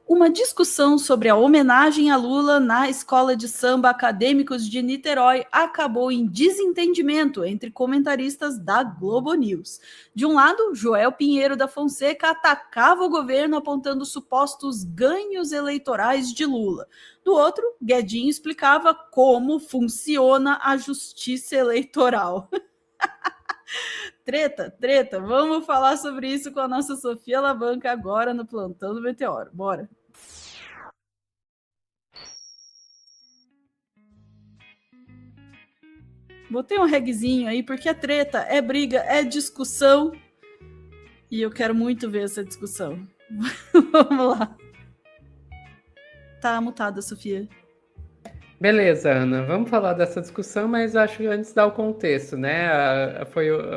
Uma discussão sobre a homenagem a Lula na Escola de Samba Acadêmicos de Niterói acabou em desentendimento entre comentaristas da Globo News. De um lado, Joel Pinheiro da Fonseca atacava o governo apontando supostos ganhos eleitorais de Lula. Do outro, Guedinho explicava como funciona a justiça eleitoral. Treta, vamos falar sobre isso com a nossa Sofia Labanca agora no Plantão do Meteoro. Bora! Botei um regzinho aí, porque é treta, é briga, é discussão. E eu quero muito ver essa discussão. Vamos lá. Tá mutada, Sofia. Beleza, Ana. Vamos falar dessa discussão, mas acho que antes dar o contexto, né?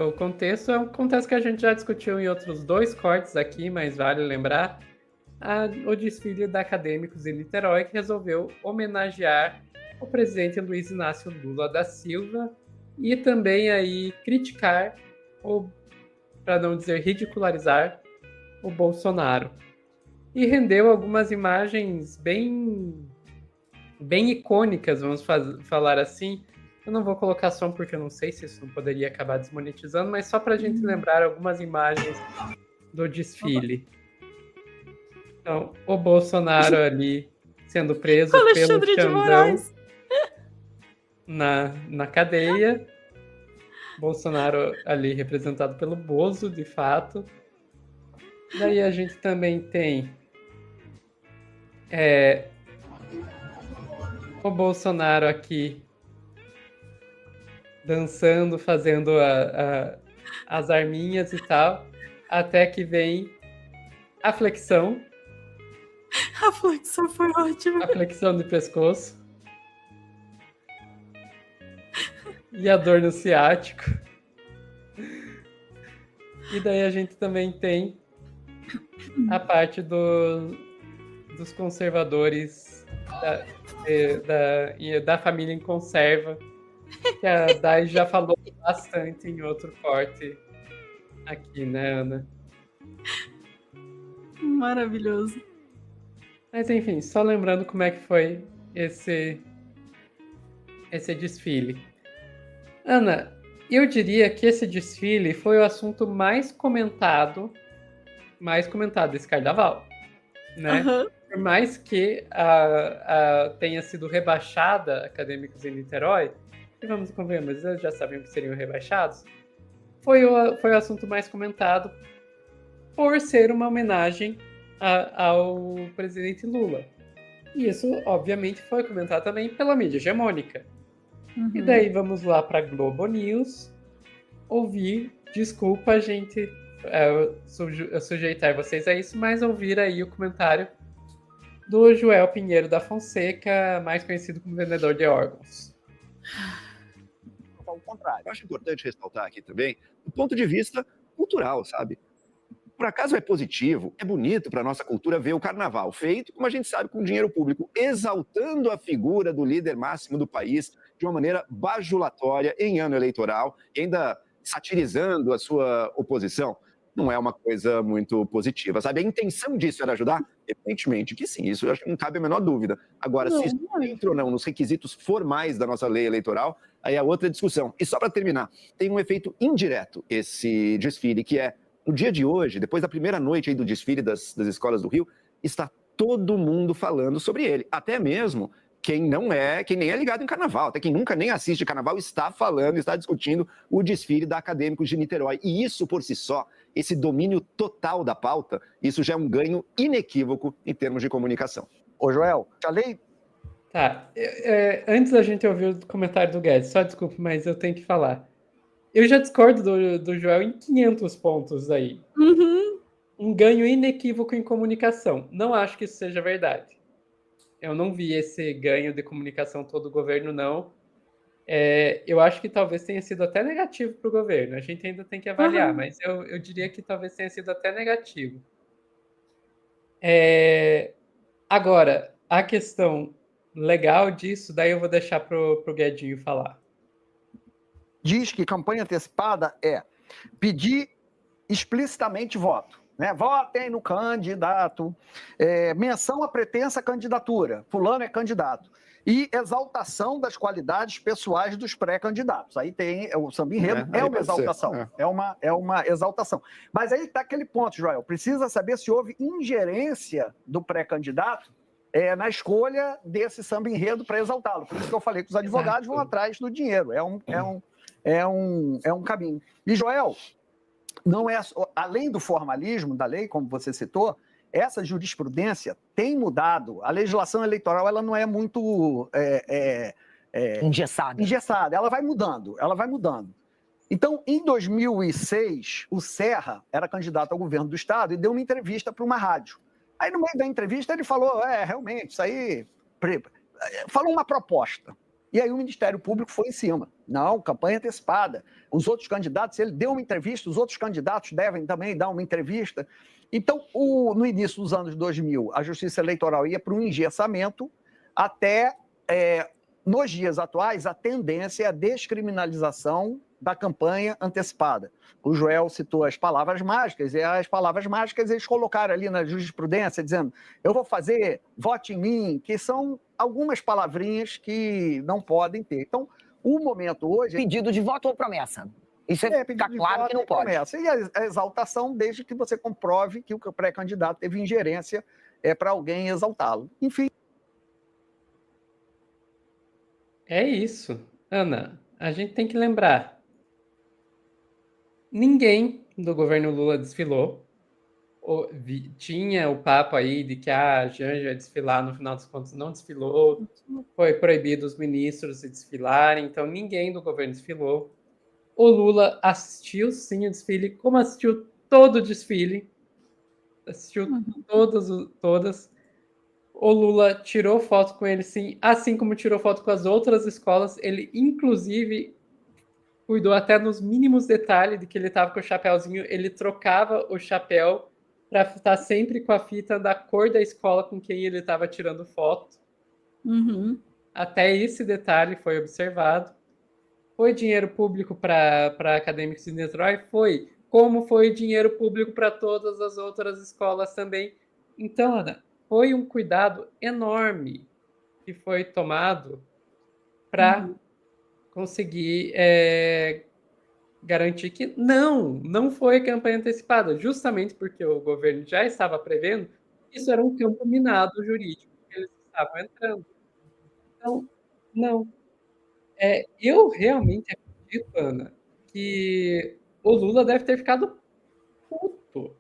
O contexto é um contexto que a gente já discutiu em outros 2 cortes aqui, mas vale lembrar. O desfile da Acadêmicos em Niterói, que resolveu homenagear o presidente Luiz Inácio Lula da Silva e também aí criticar, ou para não dizer ridicularizar, o Bolsonaro. E rendeu algumas imagens bem icônicas, vamos falar assim. Eu não vou colocar som porque eu não sei se isso não poderia acabar desmonetizando, mas só para a gente lembrar algumas imagens do desfile. Então, o Bolsonaro ali sendo preso pelo Xandão na cadeia. Bolsonaro ali representado pelo Bozo, de fato. Daí a gente também tem o Bolsonaro aqui dançando, fazendo as arminhas e tal, até que vem a flexão. A flexão foi ótima. A flexão de pescoço. E a dor no ciático. E daí a gente também tem a parte dos conservadores da família em conserva, que a Dai já falou bastante em outro corte aqui, né, Ana? Maravilhoso. Mas enfim, só lembrando como é que foi esse desfile. Ana, eu diria que esse desfile foi o assunto mais comentado desse carnaval, né? Uhum. Por mais que tenha sido rebaixada Acadêmicos em Niterói, e vamos convencer, mas eles já sabiam que seriam rebaixados, foi o assunto mais comentado por ser uma homenagem ao presidente Lula. E isso, obviamente, foi comentado também pela mídia hegemônica. Uhum. E daí vamos lá para Globo News ouvir, desculpa a gente sujeitar vocês a isso, mas ouvir aí o comentário do Joel Pinheiro da Fonseca, mais conhecido como vendedor de órgãos. Ao contrário. Eu acho importante ressaltar aqui também do ponto de vista cultural, sabe? Por acaso é positivo, é bonito para a nossa cultura ver o carnaval feito, como a gente sabe, com dinheiro público, exaltando a figura do líder máximo do país de uma maneira bajulatória em ano eleitoral, e ainda satirizando a sua oposição. Não é uma coisa muito positiva, sabe? A intenção disso era ajudar? Evidentemente que sim, isso eu acho que não cabe a menor dúvida. Agora, se isso entra ou não nos requisitos formais da nossa lei eleitoral, aí é outra discussão. E só para terminar, tem um efeito indireto esse desfile, que é, no dia de hoje, depois da primeira noite aí do desfile das escolas do Rio, está todo mundo falando sobre ele. Até mesmo quem nem é ligado em carnaval, até quem nunca nem assiste carnaval, está falando, está discutindo o desfile da Acadêmicos de Niterói. E isso, por si só, esse domínio total da pauta, isso já é um ganho inequívoco em termos de comunicação. Ô, Joel, a lei... Tá, antes da gente ouvir o comentário do Guedes, só desculpa, mas eu tenho que falar. Eu já discordo do Joel em 500 pontos aí. Uhum. Um ganho inequívoco em comunicação. Não acho que isso seja verdade. Eu não vi esse ganho de comunicação todo o governo, não. Eu acho que talvez tenha sido até negativo para o governo. A gente ainda tem que avaliar, mas eu diria que talvez tenha sido até negativo. Agora, a questão legal disso, daí eu vou deixar para o Guedinho falar. Diz que campanha antecipada é pedir explicitamente voto. né? Votem no candidato. Menção à pretensa candidatura. Fulano é candidato. E exaltação das qualidades pessoais dos pré-candidatos. Aí tem o samba enredo, é uma exaltação. É uma exaltação. Mas aí está aquele ponto, Joel. Precisa saber se houve ingerência do pré-candidato na escolha desse samba enredo para exaltá-lo. Por isso que eu falei que os advogados vão atrás do dinheiro. É um caminho. E, Joel, não é além do formalismo da lei, como você citou, essa jurisprudência tem mudado. A legislação eleitoral ela não é muito engessada. Ela vai mudando. Então, em 2006, o Serra era candidato ao governo do Estado e deu uma entrevista para uma rádio. Aí, no meio da entrevista, ele falou, realmente, isso aí... Falou uma proposta. E aí o Ministério Público foi em cima. Não, campanha antecipada. Os outros candidatos, ele deu uma entrevista, os outros candidatos devem também dar uma entrevista. Então, no início dos anos 2000, a Justiça Eleitoral ia para um engessamento até, nos dias atuais, a tendência é a descriminalização da campanha antecipada. O Joel citou as palavras mágicas, e as palavras mágicas eles colocaram ali na jurisprudência, dizendo, eu vou fazer vote em mim, que são algumas palavrinhas que não podem ter. Então, o momento hoje... Pedido de voto ou promessa? Isso fica claro que não pode. Promessa. E a exaltação, desde que você comprove que o pré-candidato teve ingerência para alguém exaltá-lo. Enfim. É isso. Ana, a gente tem que lembrar. Ninguém do governo Lula desfilou. Tinha o papo aí de que a Janja ia desfilar, no final dos contos não desfilou. Foi proibido os ministros de desfilarem, então ninguém do governo desfilou. O Lula assistiu sim o desfile, como assistiu todo o desfile. Assistiu todas. O Lula tirou foto com ele sim, assim como tirou foto com as outras escolas. Ele, inclusive, cuidou até nos mínimos detalhes de que ele estava com o chapéuzinho. Ele trocava o chapéu para estar sempre com a fita da cor da escola com quem ele estava tirando foto. Uhum. Até esse detalhe foi observado. Foi dinheiro público para acadêmicos de Niterói? Foi. Como foi dinheiro público para todas as outras escolas também. Então, Ana, foi um cuidado enorme que foi tomado para conseguir garantir que não foi campanha antecipada, justamente porque o governo já estava prevendo que isso era um campo minado jurídico que eles estavam entrando. Então, não. Eu realmente acredito, Ana, que o Lula deve ter ficado puto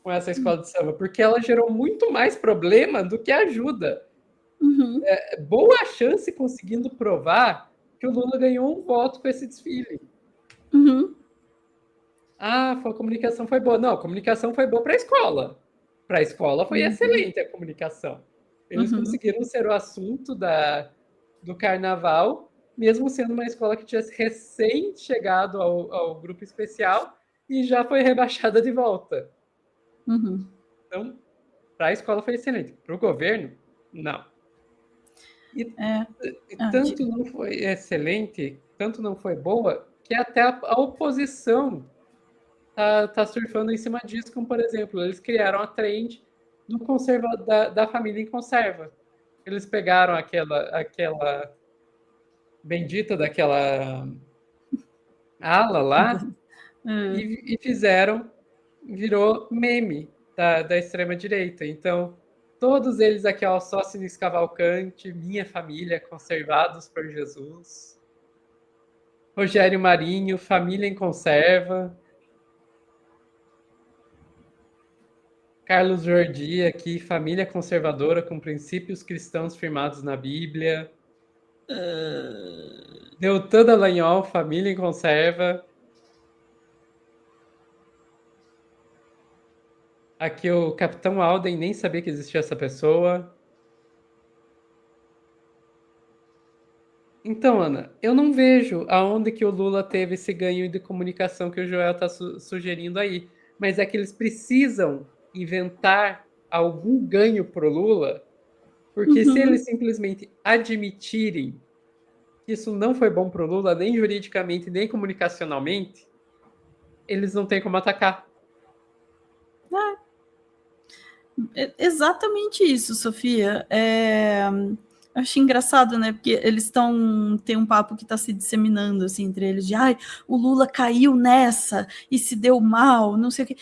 com essa escola de samba, porque ela gerou muito mais problema do que ajuda. Uhum. Boa chance conseguindo provar que o Lula ganhou um voto com esse desfile. Uhum. A comunicação foi boa. Não, a comunicação foi boa para a escola. Para a escola foi excelente a comunicação. Eles conseguiram ser o assunto do carnaval, mesmo sendo uma escola que tinha recém chegado ao grupo especial e já foi rebaixada de volta. Então, para a escola foi excelente. Para o governo, não. Tanto não foi excelente, tanto não foi boa, que até a oposição tá surfando em cima disso, como, por exemplo, eles criaram a trend da família em conserva. Eles pegaram aquela bendita daquela ala lá e virou meme da extrema-direita. Então, todos eles aqui, ó, Sócrates Cavalcante, Minha Família, Conservados por Jesus, Rogério Marinho, Família em Conserva, Carlos Jordi aqui, Família Conservadora com princípios cristãos firmados na Bíblia, Deltan Dallagnol, Família em Conserva. Aqui o Capitão Alden, nem sabia que existia essa pessoa. Então, Ana, eu não vejo aonde que o Lula teve esse ganho de comunicação que o Joel está sugerindo aí. Mas é que eles precisam inventar algum ganho pro Lula, porque se eles simplesmente admitirem que isso não foi bom pro Lula, nem juridicamente, nem comunicacionalmente, eles não têm como atacar. Exatamente isso, Sofia. Eu achei engraçado, né? Porque eles tem um papo que está se disseminando assim entre eles de o Lula caiu nessa e se deu mal, não sei o que.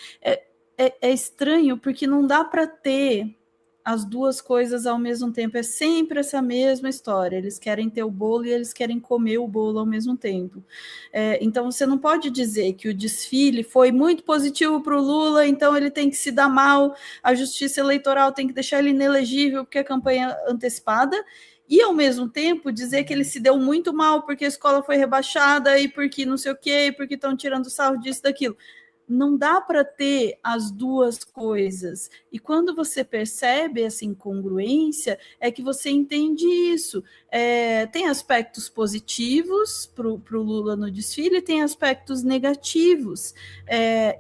É estranho porque não dá para ter as duas coisas ao mesmo tempo. É sempre essa mesma história. Eles querem ter o bolo e eles querem comer o bolo ao mesmo tempo. Então você não pode dizer que o desfile foi muito positivo para o Lula, então ele tem que se dar mal, a justiça eleitoral tem que deixar ele inelegível porque a campanha antecipada, e ao mesmo tempo dizer que ele se deu muito mal porque a escola foi rebaixada e porque não sei o quê, e porque estão tirando sarro disso, daquilo. Não dá para ter as duas coisas. E quando você percebe essa incongruência, é que você entende isso. Tem aspectos positivos para o Lula no desfile, tem aspectos negativos.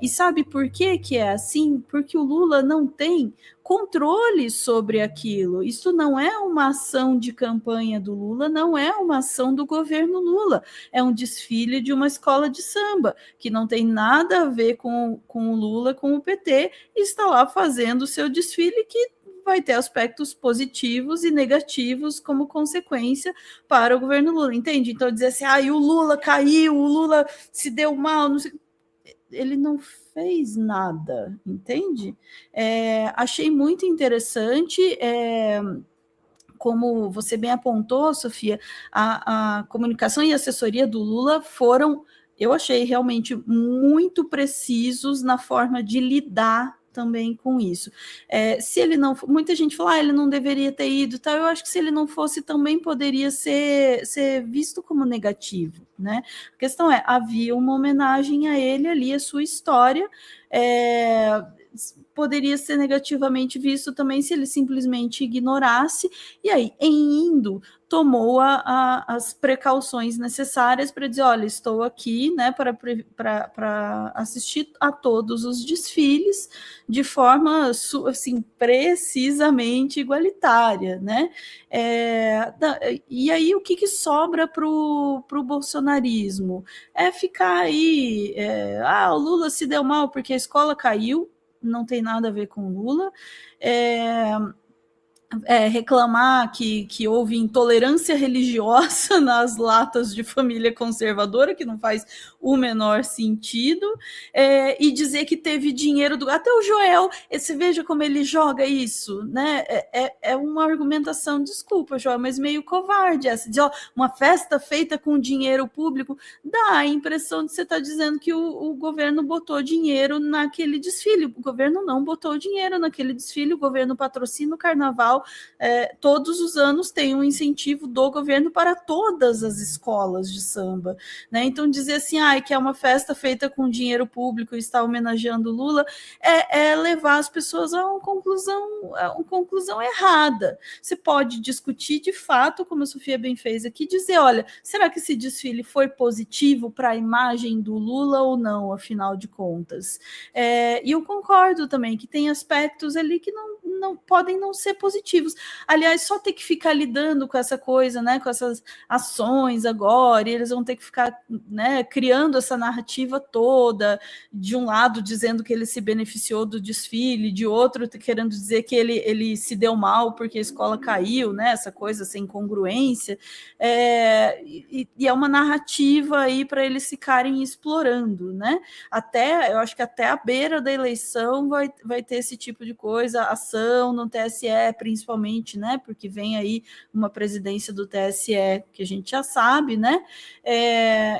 E sabe por que é assim? Porque o Lula não tem controle sobre aquilo. Isso não é uma ação de campanha do Lula, não é uma ação do governo Lula. É um desfile de uma escola de samba, que não tem nada a ver com o Lula, com o PT, e está lá fazendo o seu desfile que vai ter aspectos positivos e negativos como consequência para o governo Lula, entende? Então dizer assim, o Lula caiu, o Lula se deu mal, não sei... Ele não fez nada, entende? Achei muito interessante, como você bem apontou, Sofia, a comunicação e a assessoria do Lula foram, eu achei realmente muito precisos na forma de lidar também com isso. Se ele não, muita gente fala, ele não deveria ter ido, tá? Eu acho que se ele não fosse também poderia ser visto como negativo, né? A questão havia uma homenagem a ele ali, a sua história, poderia ser negativamente visto também se ele simplesmente ignorasse, e aí, em indo, tomou as precauções necessárias para dizer, olha, estou aqui, né, para assistir a todos os desfiles de forma, assim, precisamente igualitária, né? E aí, o que sobra para o bolsonarismo? Ficar aí, o Lula se deu mal porque a escola caiu, não tem nada a ver com Lula, reclamar que houve intolerância religiosa nas latas de família conservadora, que não faz o menor sentido, e dizer que teve dinheiro até o Joel, você veja como ele joga isso, né? É uma argumentação, desculpa, Joel, mas meio covarde essa, de uma festa feita com dinheiro público, dá a impressão de você estar dizendo que o governo botou dinheiro naquele desfile. O governo não botou dinheiro naquele desfile, o governo patrocina o carnaval. Todos os anos tem um incentivo do governo para todas as escolas de samba, né? Então dizer assim, que é uma festa feita com dinheiro público e está homenageando Lula, levar as pessoas a uma conclusão errada. Você pode discutir de fato, como a Sofia bem fez aqui, dizer, olha, será que esse desfile foi positivo para a imagem do Lula ou não, afinal de contas? E eu concordo também que tem aspectos ali que não podem não ser positivos. Aliás, só ter que ficar lidando com essa coisa, né, com essas ações agora, e eles vão ter que ficar, né, criando essa narrativa toda, de um lado dizendo que ele se beneficiou do desfile, de outro querendo dizer que ele se deu mal porque a escola caiu, né, essa coisa sem congruência, e é uma narrativa aí para eles ficarem explorando, né? Eu acho que até a beira da eleição vai ter esse tipo de coisa, ação no TSE, principalmente, né? Porque vem aí uma presidência do TSE que a gente já sabe, né?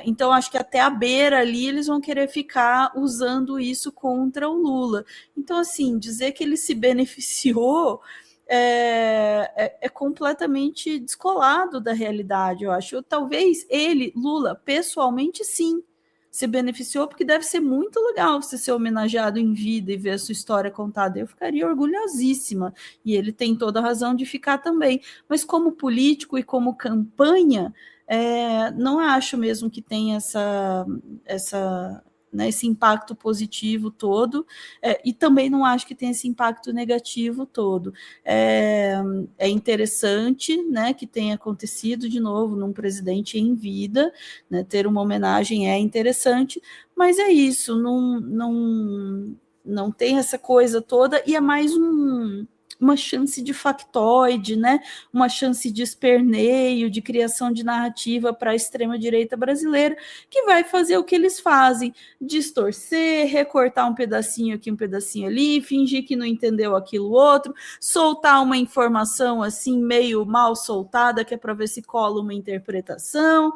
Então, acho que até a beira ali eles vão querer ficar usando isso contra o Lula. Então, assim, dizer que ele se beneficiou é completamente descolado da realidade, eu acho. Talvez ele, Lula, pessoalmente, sim, se beneficiou, porque deve ser muito legal você ser homenageado em vida e ver a sua história contada. Eu ficaria orgulhosíssima, e ele tem toda a razão de ficar também. Mas como político e como campanha, não acho mesmo que tenha né, esse impacto positivo todo, e também não acho que tenha esse impacto negativo todo. É interessante, né, que tenha acontecido de novo num presidente em vida, né, ter uma homenagem é interessante, mas é isso, não tem essa coisa toda, e é mais uma chance de factoide, né? Uma chance de esperneio, de criação de narrativa para a extrema-direita brasileira, que vai fazer o que eles fazem, distorcer, recortar um pedacinho aqui, um pedacinho ali, fingir que não entendeu aquilo outro, soltar uma informação assim, meio mal soltada, que é para ver se cola uma interpretação.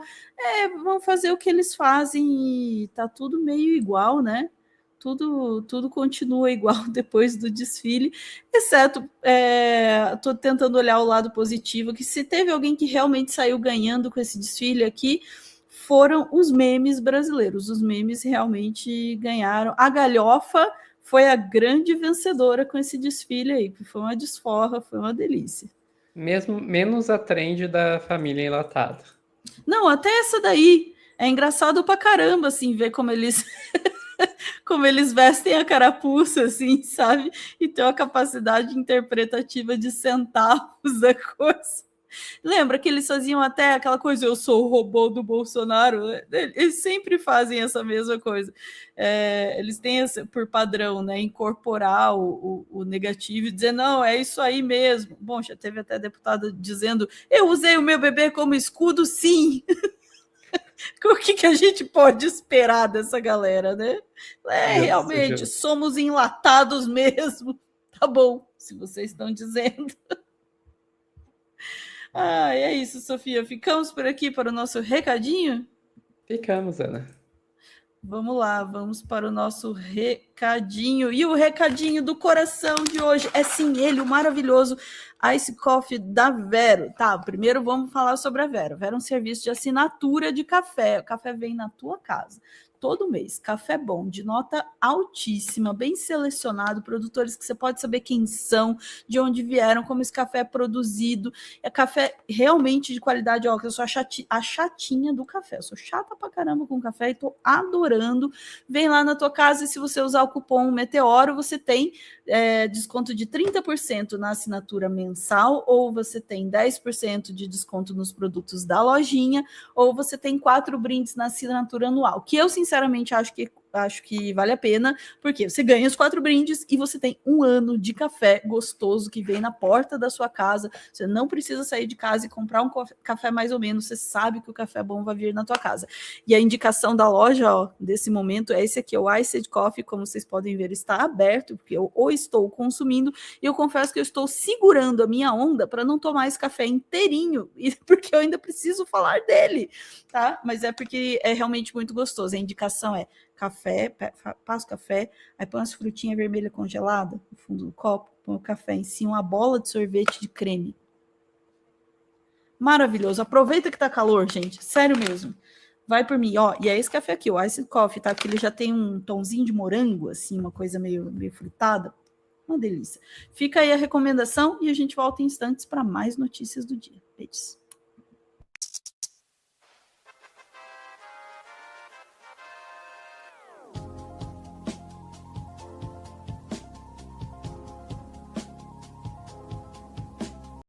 Vão fazer o que eles fazem e tá tudo meio igual, né? Tudo continua igual depois do desfile, exceto, estou tentando olhar o lado positivo, que se teve alguém que realmente saiu ganhando com esse desfile aqui, foram os memes brasileiros. Os memes realmente ganharam. A galhofa foi a grande vencedora com esse desfile aí, que foi uma desforra, foi uma delícia. Menos a trend da família enlatada. Não, até essa daí é engraçado pra caramba, assim, ver como eles como eles vestem a carapuça, assim, sabe? E tem uma capacidade interpretativa de centavos da coisa. Lembra que eles faziam até aquela coisa, eu sou o robô do Bolsonaro? Eles sempre fazem essa mesma coisa. Eles têm esse, por padrão, né, incorporar o negativo e dizer, não, é isso aí mesmo. Bom, já teve até deputada dizendo, eu usei o meu bebê como escudo, sim. O que a gente pode esperar dessa galera, né? Realmente, somos enlatados mesmo. Tá bom, se vocês estão dizendo. É isso, Sofia. Ficamos por aqui para o nosso recadinho? Ficamos, Ana. Vamos lá, vamos para o nosso recadinho. E o recadinho do coração de hoje é sim ele, o maravilhoso Ice Coffee da Vero. Tá, primeiro vamos falar sobre a Vero. Vero é um serviço de assinatura de café. O café vem na tua casa todo mês. Café bom, de nota altíssima, bem selecionado, produtores que você pode saber quem são, de onde vieram, como esse café é produzido. É café realmente de qualidade. Ó, eu sou a chatinha do café. Eu sou chata pra caramba com café e tô adorando. Vem lá na tua casa e se você usar o cupom Meteoro, você tem desconto de 30% na assinatura mensal, ou você tem 10% de desconto nos produtos da lojinha, ou você tem 4 brindes na assinatura anual, que eu sinceramente acho que vale a pena, porque você ganha os 4 brindes e você tem 1 ano de café gostoso que vem na porta da sua casa. Você não precisa sair de casa e comprar um café mais ou menos, você sabe que o café bom vai vir na tua casa. E a indicação da loja, ó, desse momento é esse aqui, o Iced Coffee, como vocês podem ver, está aberto, porque eu estou consumindo, e eu confesso que eu estou segurando a minha onda para não tomar esse café inteirinho, porque eu ainda preciso falar dele, tá? Mas é porque é realmente muito gostoso. A indicação é café, passa o café, aí põe umas frutinhas vermelhas congeladas no fundo do copo, põe o café em cima, uma bola de sorvete de creme. Maravilhoso. Aproveita que tá calor, gente. Sério mesmo. Vai por mim, ó. E é esse café aqui, o Ice Coffee, tá? Porque ele já tem um tomzinho de morango, assim, uma coisa meio frutada. Uma delícia. Fica aí a recomendação e a gente volta em instantes para mais notícias do dia. Beijos.